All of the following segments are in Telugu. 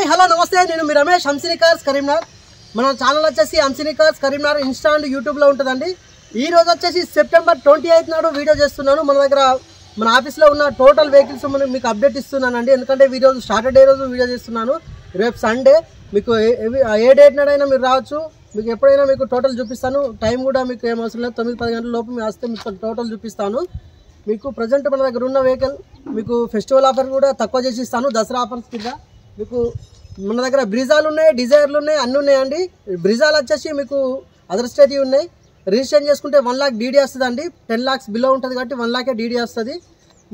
హాయ్ హలో నమస్తే నేను మీ రమేష్ హంసిని కార్స్ కరీంనగర్ మన ఛానల్ వచ్చేసి Hamsini cars Karimnagar Insta and యూట్యూబ్లో ఉంటుందండి। ఈ రోజు వచ్చేసి సెప్టెంబర్ 28 నాడు వీడియో చేస్తున్నాను। మన దగ్గర మన ఆఫీస్లో ఉన్న టోటల్ వెహికల్స్ మీకు అప్డేట్ ఇస్తున్నానండి, ఎందుకంటే ఈ రోజు సాటర్డే రోజు వీడియో చేస్తున్నాను। రేపు సండే మీకు ఏ డేట్ నాడైనా మీరు రావచ్చు, మీకు ఎప్పుడైనా మీకు టోటల్ చూపిస్తాను। టైం కూడా మీకు ఏం అవసరం లేదు, 9-10 గంటల లోపు మీరు వస్తే మీకు టోటల్ చూపిస్తాను। మీకు ప్రజెంట్ మన దగ్గర ఉన్న వెహికల్ మీకు ఫెస్టివల్ ఆఫర్ కూడా తక్కువ చేసి ఇస్తాను, దసరా ఆఫర్స్ కింద। మీకు మన దగ్గర బ్రిజాలు ఉన్నాయి, డిజైర్లు ఉన్నాయి, అన్నీ ఉన్నాయండి। బ్రిజాలు వచ్చేసి మీకు అదర్ స్టేట్ ఉన్నాయి, రిజిస్ట్రేషన్ చేసుకుంటే 1 lakh డీడీ వస్తుంది అండి। 10 lakhs బిలో ఉంటుంది కాబట్టి 1 lakh డీడీ వస్తుంది।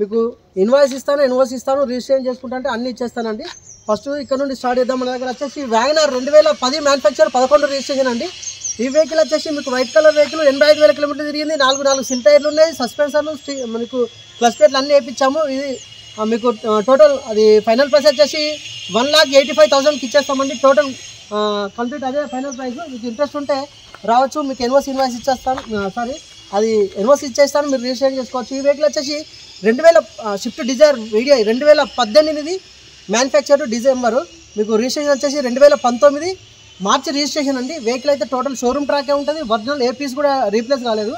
మీకు ఇన్వాయిస్ ఇస్తాను, ఎన్ఓసి ఇస్తాను, రిజిస్ట్రేషన్ చేసుకుంటే అంటే అన్నీ ఇచ్చేస్తానండి। ఫస్ట్ ఇక్కడ నుండి స్టార్ట్ చేద్దాం। మన దగ్గర వచ్చేసి వ్యాగనర్ 2010 మ్యానుఫ్యాక్చర్ 11 రిజిస్ట్రేషన్ అండి। ఈ వెహికల్ వచ్చేసి మీకు వైట్ కలర్ వెహికల్ 85,000 కిలోమీటర్లు తిరిగింది। 4 సిల్ టైర్లు ఉన్నాయి, సస్పెన్షన్లు మీకు క్లచ్ ప్లేట్లు అన్నీ వేయించాము। ఇది మీకు టోటల్ అది ఫైనల్ ప్రైస్ వచ్చేసి 1,85,000కి ఇచ్చేస్తామండి। టోటల్ కంప్లీట్ అదే ఫైనల్ ప్రైస్। మీకు ఇంట్రెస్ట్ ఉంటే రావచ్చు, మీకు ఎన్ఓసి ఇన్వాయిస్ ఇచ్చేస్తాను, అది ఎన్ఓసి ఇచ్చేస్తాను, మీరు రిజిస్ట్రేషన్ చేసుకోవచ్చు। ఈ వెహికల్ వచ్చేసి 2000 Swift Dzire VDI 2018 manufacture December, మీకు రిజిస్ట్రేషన్ వచ్చేసి 2019 మార్చి రిజిస్ట్రేషన్ అండి। వెహికల్ అయితే టోటల్ షోరూమ్ ట్రాకే ఉంటుంది, ఒరిజినల్ ఏ పీస్ కూడా రీప్లేస్ కాలేదు।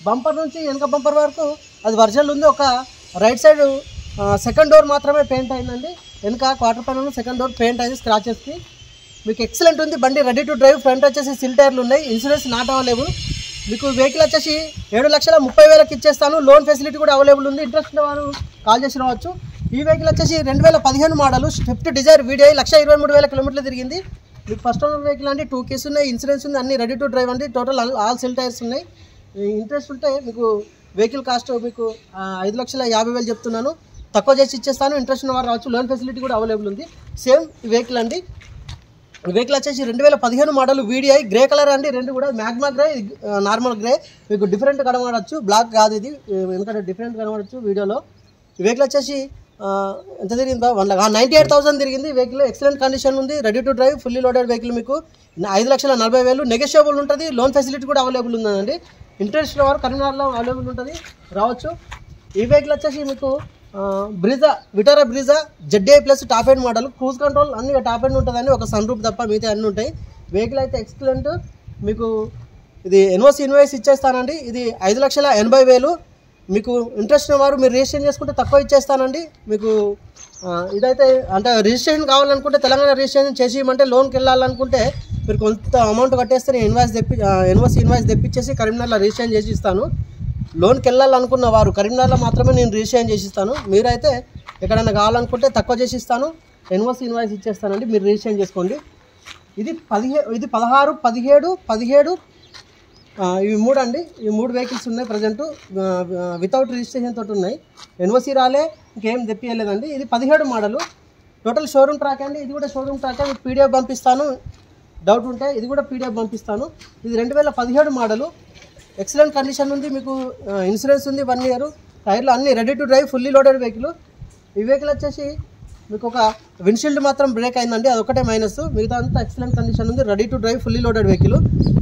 బంపర్ నుంచి వెనక బంపర్ వరకు అది ఒరిజినల్ ఉంది। ఒక రైట్ సైడ్ సెకండ్ డోర్ మాత్రమే పెయింట్ అయిందండి, వెనక quarter panel second door paint అయింది స్క్రాచెస్కి। మీకు ఎక్సలెంట్ ఉంది బండి, రెడీ టు డ్రైవ్। ఫ్రంట్ వచ్చేసి సిల్ టైర్లు ఉన్నాయి, ఇన్సూరెన్స్ నాట్ అవైలబుల్। మీకు వెహికల్ వచ్చేసి 7,30,000కి ఇచ్చేస్తాను, లోన్ ఫెసిలిటీ కూడా అవైలబుల్ ఉంది। ఇంట్రెస్ట్ ఉన్న వారు కాల్ చేసి రావచ్చు। ఈ వెహికల్ వచ్చేసి 2015 మోడల్ స్విఫ్ట్ డిజైర్ వీడిఐ 1,23,000 కిలోమీటర్లు తిరిగింది। మీకు ఫస్ట్ ఓనర్ వెహికల్ అండి, 2 keys ఉన్నాయి, ఇన్సూరెన్స్ ఉంది, అన్ని రెడీ టు డ్రైవ్ అండి। టోటల్ ఆల్ సిల్ టైర్స్ ఉన్నాయి। ఇంట్రెస్ట్ ఉంటే మీకు వెహికల్ కాస్ట్ మీకు 5,50,000 చెప్తున్నాను, తక్కువ చేసి ఇచ్చేస్తాను। ఇంట్రెస్ట్ ఉన్న వారు రావచ్చు, లోన్ ఫెసిలిటీ కూడా అవైలబుల్ ఉంది। సేమ్ వెహికల్ అండి, వెహికల్ వచ్చేసి 2015 మోడల్ వీడిఐ గ్రే కలర్ అండి, రెండు కూడా మ్యాగ్మా గ్రే, నార్మల్ గ్రే। మీకు డిఫరెంట్ కనబడవచ్చు, బ్లాక్ కాదు ఇది, ఎందుకంటే డిఫరెంట్ కనబడచ్చు వీడియోలో। ఈ వెహికల్ వచ్చేసి ఎంత తిరిగిందో 98,000 తిరిగింది। వెహికల్ ఎక్సలెంట్ కండిషన్ ఉంది, ready to drive, fully loaded vehicle. మీకు 5,40,000 నెగోషియబుల్ ఉంటుంది, లోన్ ఫెసిలిటీ కూడా అవైలబుల్ ఉందండి। ఇంట్రెస్ట్ వారు కరీంనగర్లో అవైలబుల్ ఉంటుంది, రావచ్చు। ఈ వెహికల్ వచ్చేసి మీకు Brezza Vitara Brezza ZDI plus top end model, cruise control అన్ని టాప్ ఎండ్ ఉంటుందండి, ఒక సన్ రూఫ్ తప్ప మిగతా అన్నీ ఉంటాయి। వెహికల్ అయితే ఎక్సలెంట్, మీకు ఇది ఎన్ఓసి ఇన్వాయిస్ ఇచ్చేస్తానండి। ఇది 5,80,000 మీకు ఇంట్రెస్ట్ వారు మీరు రిజిస్ట్రేషన్ చేసుకుంటే తక్కువ ఇచ్చేస్తానండి। మీకు ఇదైతే అంటే రిజిస్ట్రేషన్ కావాలనుకుంటే తెలంగాణ రిజిస్ట్రేషన్ చేసి ఇవ్వమంటే, లోన్కి వెళ్ళాలనుకుంటే మీరు కొంత అమౌంట్ కట్టేస్తే నేను ఎన్ఓసి ఇన్వాయిస్ తెప్పించేసి కరీంనగర్లో రిజిస్ట్రేషన్ చేసి ఇస్తాను। లోన్కి వెళ్ళాలనుకున్న వారు కరీంనగర్లో మాత్రమే నేను రిజిస్ట్రేషన్ చేసి ఇస్తాను। మీరైతే ఎక్కడైనా కావాలనుకుంటే తక్కువ చేసి ఇస్తాను, ఎన్ఓసి ఇన్వాయిస్ ఇచ్చేస్తానండి, మీరు రిజిస్ట్రేషన్ చేసుకోండి। ఇది 16, 17 ఇవి 3 అండి, ఈ 3 వెహికల్స్ ఉన్నాయి ప్రజెంట్, వితౌట్ రిజిస్ట్రేషన్ తోటి ఉన్నాయి, ఎన్ఓసి రాలే, ఇంకేం తెప్పియలేదండి। ఇది 17 మోడలు, టోటల్ షోరూమ్ ట్రాక్ అండి, ఇది కూడా షోరూమ్ ట్రాక్, మీకు పీడిఎఫ్ పంపిస్తాను, డౌట్ ఉంటే ఇది కూడా పీడిఎఫ్ పంపిస్తాను। ఇది 2017 మోడలు, ఎక్సలెంట్ కండిషన్ ఉంది, మీకు ఇన్సూరెన్స్ ఉంది 1 year, టైర్లు అన్నీ ready to drive, fully loaded vehicle. ఈ వెహికల్ వచ్చేసి మీకు ఒక విండ్షీల్డ్ మాత్రం బ్రేక్ అయిందండి, అదొకటే మైనస్, మిగతా అంతా ఎక్సలెంట్ కండిషన్ ఉంది, ready to drive, fully loaded vehicle.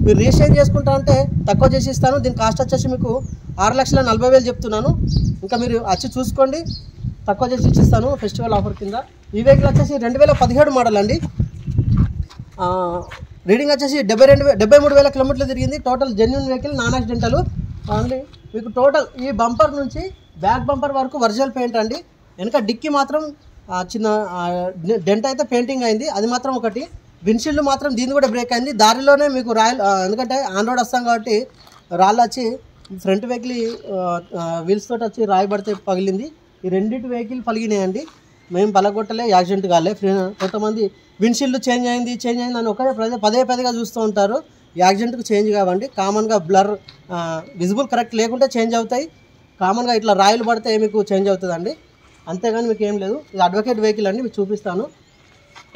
మీరు రిజిస్ట్రేషన్ చేసుకుంటా అంటే తక్కువ చేసి ఇస్తాను, దీని కాస్ట్ వచ్చేసి మీకు 6,40,000 చెప్తున్నాను, ఇంకా మీరు వచ్చి చూసుకోండి, తక్కువ చేసి ఇచ్చిస్తాను ఫెస్టివల్ ఆఫర్ కింద। ఈ వెహికల్ వచ్చేసి 2017 మోడల్ అండి, రీడింగ్ వచ్చేసి 73,000 కిలోమీటర్లు తిరిగింది। Total genuine vehicle, non accidental అండి। మీకు టోటల్ ఈ బంపర్ నుంచి బ్యాక్ బంపర్ వరకు ఒరిజినల్ పెయింట్ అండి, వెనక డిక్కీ మాత్రం చిన్న డెంట్ అయితే పెయింటింగ్ అయింది, అది మాత్రం ఒకటి। విన్షీల్డ్ మాత్రం దీన్ని కూడా బ్రేక్ అయింది, దారిలోనే మీకు ఎందుకంటే ఆన్ రోడ్ వస్తాం కాబట్టి రాళ్ళు వచ్చి ఫ్రంట్ వెహికల్ వీల్స్ తోటి వచ్చి రాయి పడితే పగిలింది। ఈ రెండింటి వెహికల్ పలిగినాయండి, మేము పలగొట్టలే, యాక్సిడెంట్ కాలే। కొంతమంది విన్షీల్డ్ చేంజ్ అయింది అని ఒకటే పదేగా చూస్తూ ఉంటారు, యాక్సిడెంట్కి చేంజ్ కావండి, కామన్గా బ్లర్ విజిబుల్ కరెక్ట్ లేకుంటే చేంజ్ అవుతాయి, కామన్గా ఇట్లా రాయిలు పడితే మీకు చేంజ్ అవుతుందండి, అంతేగాని మీకు ఏం లేదు। ఇది అడ్వకేట్ వెహికల్ అండి, మీకు చూపిస్తాను,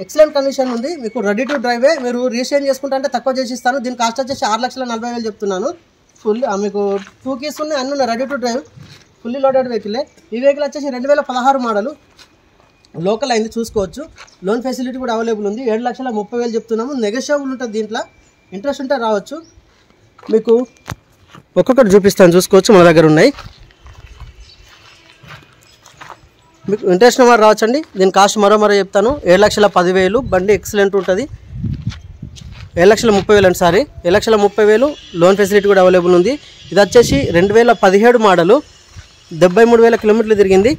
ఎక్సలెంట్ కండిషన్ ఉంది, మీకు రెడీ టు డ్రైవే, మీరు రిజిస్ట్రేషన్ చేసుకుంటా అంటే తక్కువ చేసి ఇస్తాను। దీని కాస్ట్ వచ్చేసి 6,40,000 చెప్తున్నాను। ఫుల్ మీకు 2 keys ఉన్నాయి, అన్నీ ఉన్నాయి, ready to drive, fully loaded వెహికలే। ఈ వెహికల్ వచ్చేసి 2016 మోడలు, లోకల్ అయింది, చూసుకోవచ్చు, లోన్ ఫెసిలిటీ కూడా అవైలబుల్ ఉంది, 7,30,000 చెప్తున్నాము, నెగోషియబుల్ ఉంటుంది దీంట్లో, ఇంట్రెస్ట్ ఉంటే రావచ్చు। మీకు ఒక్కొక్కటి చూపిస్తాను, చూసుకోవచ్చు, మన దగ్గర ఉన్నాయి। మీకు ఇంట్రెస్ట్ వారు రావచ్చండి. దీని కాస్ట్ మరో చెప్తాను. 7,10,000 బండి ఎక్సలెంట్ ఉంటుంది. 7,30,000 అండి, సారీ 7,30,000 లోన్ ఫెసిలిటీ కూడా అవైలబుల్ ఉంది. ఇది వచ్చేసి 2017 మోడలు, 73,000 కిలోమీటర్లు తిరిగింది.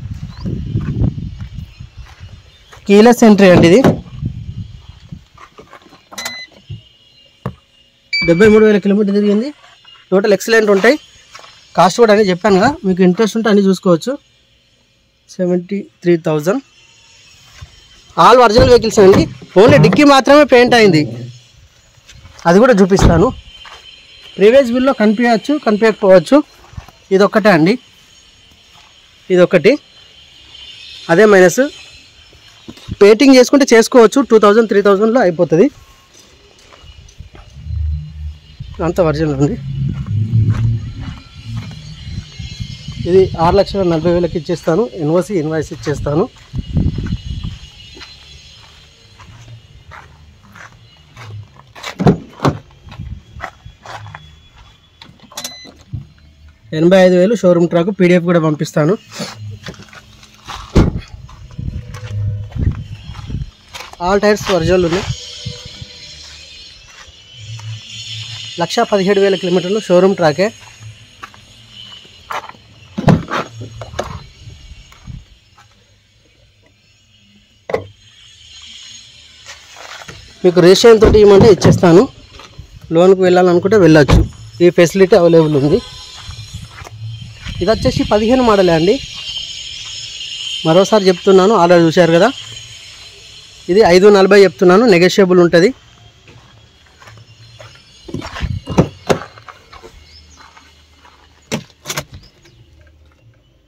కీలెస్ ఎంట్రీ అండి. ఇది 73,000 కిలోమీటర్లు తిరిగింది. టోటల్ ఎక్సలెంట్ ఉంటాయి. కాస్ట్ కూడా అని చెప్పాను కదా, మీకు ఇంట్రెస్ట్ ఉంటే అన్నీ చూసుకోవచ్చు. 73,000 ఆల్ ఒరిజినల్ వెహికల్స్ అండి. ఓన్లీ డిక్కీ మాత్రమే పెయింట్ అయింది, అది కూడా చూపిస్తాను. ప్రీవియస్ బిల్లో కనిపించవచ్చు, కనిపించకపోవచ్చు. ఇదొక్కటే అండి, ఇదొక్కటి. అదే మైనస్. పెయింటింగ్ చేసుకుంటే చేసుకోవచ్చు, 2,000-3,000లో అయిపోతుంది. అంత ఒరిజినల్ ఉంది. ఇది 6,40,000కి ఇచ్చేస్తాను. ఇన్వాయిస్ ఇచ్చేస్తాను. $85,000 షోరూమ్ ట్రాక్, PDF కూడా పంపిస్తాను. ఆల్ టైర్స్ ఒరిజినల్ ఉన్నాయి. 1,17,000 కిలోమీటర్లు షోరూమ్ ట్రాకే. మీకు రిజిస్ట్రేషన్ తోటి ఇవ్వమంటే ఇచ్చేస్తాను. లోన్కి వెళ్ళాలనుకుంటే వెళ్ళొచ్చు, ఈ ఫెసిలిటీ అవైలబుల్ ఉంది. ఇది వచ్చేసి 15 మోడలే అండి. మరోసారి చెప్తున్నాను, ఆల్రెడీ చూశారు కదా. ఇది 5,40 చెప్తున్నాను, నెగోషియబుల్ ఉంటుంది.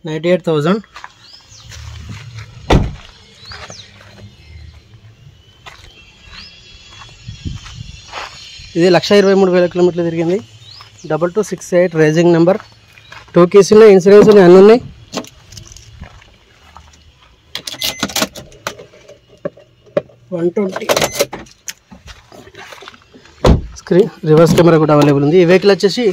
$98,000. ఇది 1,23,000 కిలోమీటర్లు తిరిగింది. 2268 రైజింగ్ నెంబర్. 2 keys ఉన్నాయి, ఇన్సూరెన్స్ ఉన్నాయి, అన్నీ ఉన్నాయి. $120 స్క్రీన్, రివర్స్ కెమెరా కూడా అవైలబుల్ ఉంది. ఈ వెహికల్ వచ్చేసి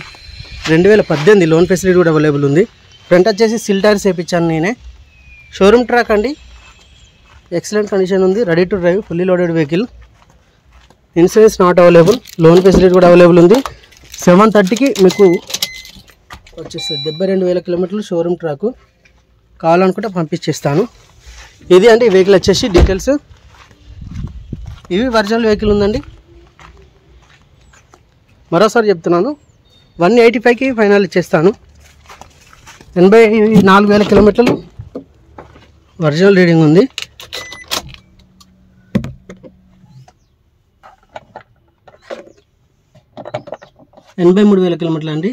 2018 లోన్ ఫెసిలిటీ కూడా అవైలబుల్ ఉంది. ఫ్రంట్ వచ్చేసి సిల్ టైర్స్ వేయించాను నేనే. షోరూమ్ ట్రాక్ అండి, ఎక్సలెంట్ కండిషన్ ఉంది. Ready to drive, fully loaded vehicle. Insurance not available, loan facility కూడా అవైలబుల్ ఉంది. 730కి మీకు వచ్చేస్తుంది. 72,000 కిలోమీటర్లు షోరూమ్ ట్రాక్. కావాలనుకుంటే పంపించేస్తాను. ఇది అంటే ఈ వెహికల్ వచ్చేసి డీటెయిల్స్. ఇవి ఒరిజినల్ వెహికల్ ఉందండి. మరోసారి చెప్తున్నాను, 185కి ఫైనల్ ఇచ్చేస్తాను. 84,000 కిలోమీటర్లు ఒరిజినల్ రీడింగ్ ఉంది. $83,000 కిలోమీటర్లు అండి.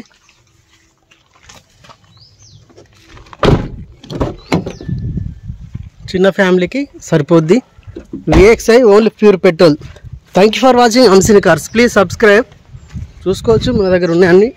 చిన్న ఫ్యామిలీకి సరిపోద్ది. VXI only pure petrol. Thank you for watching అంసిని కార్స్. Please subscribe. చూసుకోవచ్చు, మన దగ్గర ఉన్నాయి అన్నీ.